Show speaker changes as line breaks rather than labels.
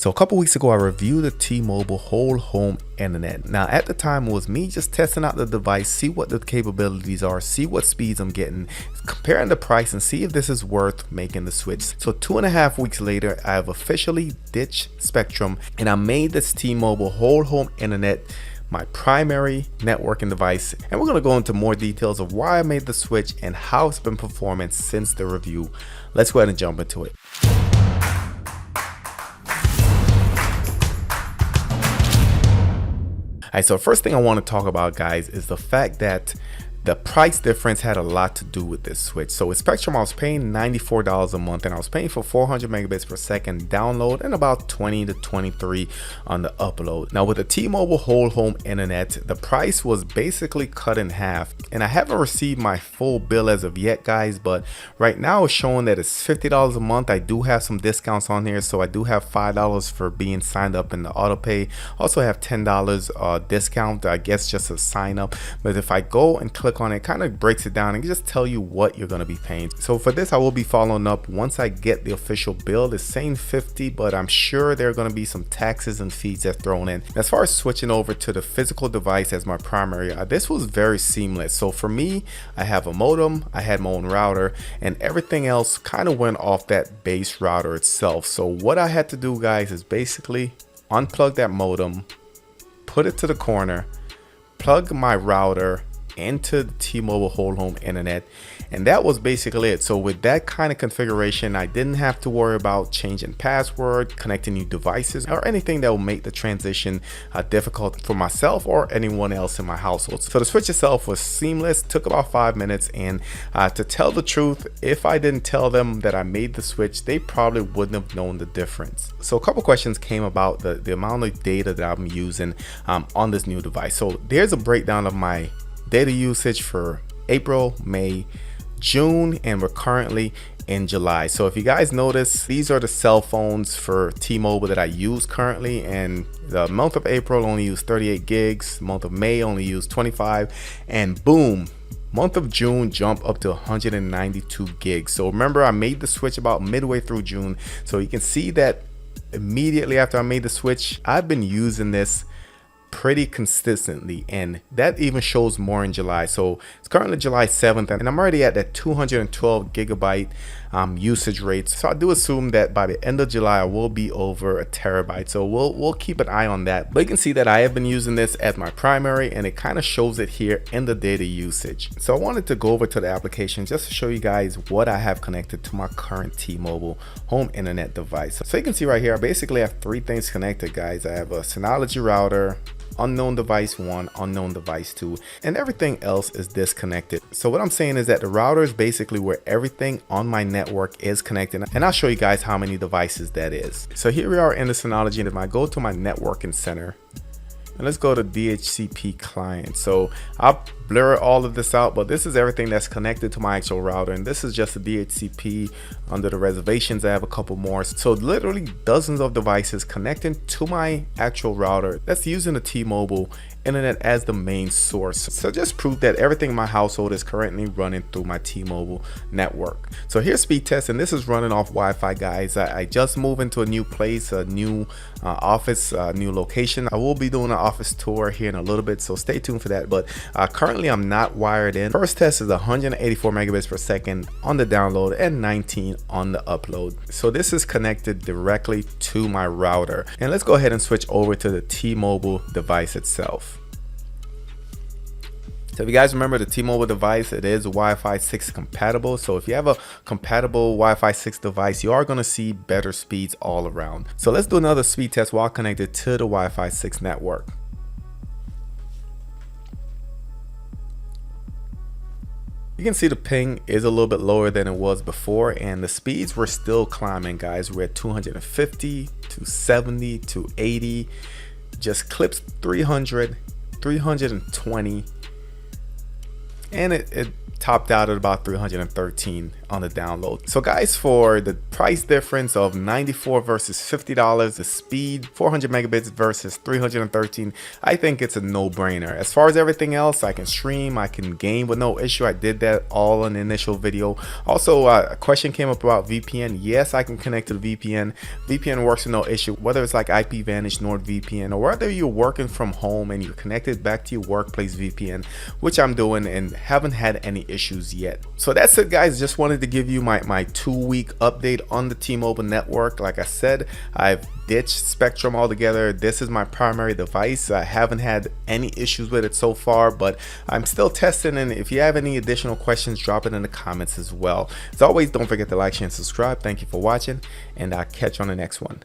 So a couple weeks ago, I reviewed the T-Mobile whole home internet. Now at the time, it was me just testing out the device, see what the capabilities are, see what speeds I'm getting, comparing the price and see if this is worth making the switch. So 2.5 weeks later, I have officially ditched Spectrum and I made this T-Mobile whole home internet my primary networking device, and we're going to go into more details of why I made the switch and how it's been performing since the review. Let's go ahead and jump into it. Alright, so first thing I want to talk about, guys, is the fact that the price difference had a lot to do with this switch. So with Spectrum, I was paying $94 a month and I was paying for 400 megabits per second download and about 20 to 23 on the upload. Now with the T-Mobile whole home internet, the price was basically cut in half, and I haven't received my full bill as of yet, guys, but right now it's showing that it's $50 a month. I do have some discounts on here, so I do have $5 for being signed up in the auto pay. Also have $10 discount, I guess, just a sign up. But if I go and click on it, kind of breaks it down and just tell you what you're going to be paying. So for this, I will be following up once I get the official bill. It's saying 50, but I'm sure there are going to be some taxes and fees that thrown in. As far as switching over to the physical device as my primary, this was very seamless. So for me, I have a modem, I had my own router, and everything else kind of went off that base router itself. So what I had to do, guys, is basically unplug that modem, put it to the corner, plug my router into the T-Mobile whole home internet, and that was basically it. So with that kind of configuration, I didn't have to worry about changing password, connecting new devices, or anything that will make the transition difficult for myself or anyone else in my household. So the switch itself was seamless, took about 5 minutes, and to tell the truth, if I didn't tell them that I made the switch, they probably wouldn't have known the difference. So a couple questions came about the amount of data that I'm using on this new device. So there's a breakdown of my data usage for April, May, June, and we're currently in July. So if you guys notice, these are the cell phones for T-Mobile that I use currently, and the month of April only used 38 gigs, month of May only used 25, and boom, month of June jump up to 192 gigs. So remember, I made the switch about midway through June, so you can see that immediately after I made the switch, I've been using this pretty consistently, and that even shows more in July. So it's currently July 7th and I'm already at that 212 gigabyte usage rate. So I do assume that by the end of July I will be over a terabyte. So we'll keep an eye on that. But you can see that I have been using this as my primary, and it kind of shows it here in the data usage. So I wanted to go over to the application just to show you guys what I have connected to my current T-Mobile home internet device. So you can see right here, I basically have 3 things connected, guys. I have a Synology router, unknown device 1, unknown device 2, and everything else is disconnected. So what I'm saying is that the router is basically where everything on my network is connected, and I'll show you guys how many devices that is. So here we are in the Synology, and if I go to my networking center, and let's go to DHCP client. So I'll blur all of this out, but this is everything that's connected to my actual router, and this is just a DHCP. Under the reservations, I have a couple more. So literally dozens of devices connecting to my actual router that's using the T-Mobile internet as the main source. So just prove that everything in my household is currently running through my T-Mobile network. So here's speed test, and this is running off Wi-Fi, guys. I just moved into a new place, a new office, new location. I will be doing an office tour here in a little bit, so stay tuned for that. But currently I'm not wired in. First test is 184 megabits per second on the download and 19 on the upload. So this is connected directly to my router. And let's go ahead and switch over to the T-Mobile device itself. So if you guys remember, the T-Mobile device, it is Wi-Fi 6 compatible. So if you have a compatible Wi-Fi 6 device, you are going to see better speeds all around. So let's do another speed test while connected to the Wi-Fi 6 network. You can see the ping is a little bit lower than it was before, and the speeds were still climbing, guys. We're at 250, 270, 280, just clips 300, 320, and it topped out at about 313 on the download. So guys, for the price difference of $94 versus $50, the speed 400 megabits versus 313, I think it's a no-brainer. As far as everything else, I can stream, I can game with no issue. I did that all in the initial video. Also, a question came up about VPN. Yes, I can connect to the VPN. VPN works with no issue, whether it's like IPVanish, NordVPN, or whether you're working from home and you're connected back to your workplace VPN, which I'm doing and haven't had any issues yet. So that's it guys, just wanted to give you my 2-week update on the T-Mobile network. Like I said, I've ditched Spectrum altogether. This is my primary device. I haven't had any issues with it so far, but I'm still testing, and if you have any additional questions, drop it in the comments as well. As always, don't forget to like, share, and subscribe. Thank you for watching, and I'll catch you on the next one.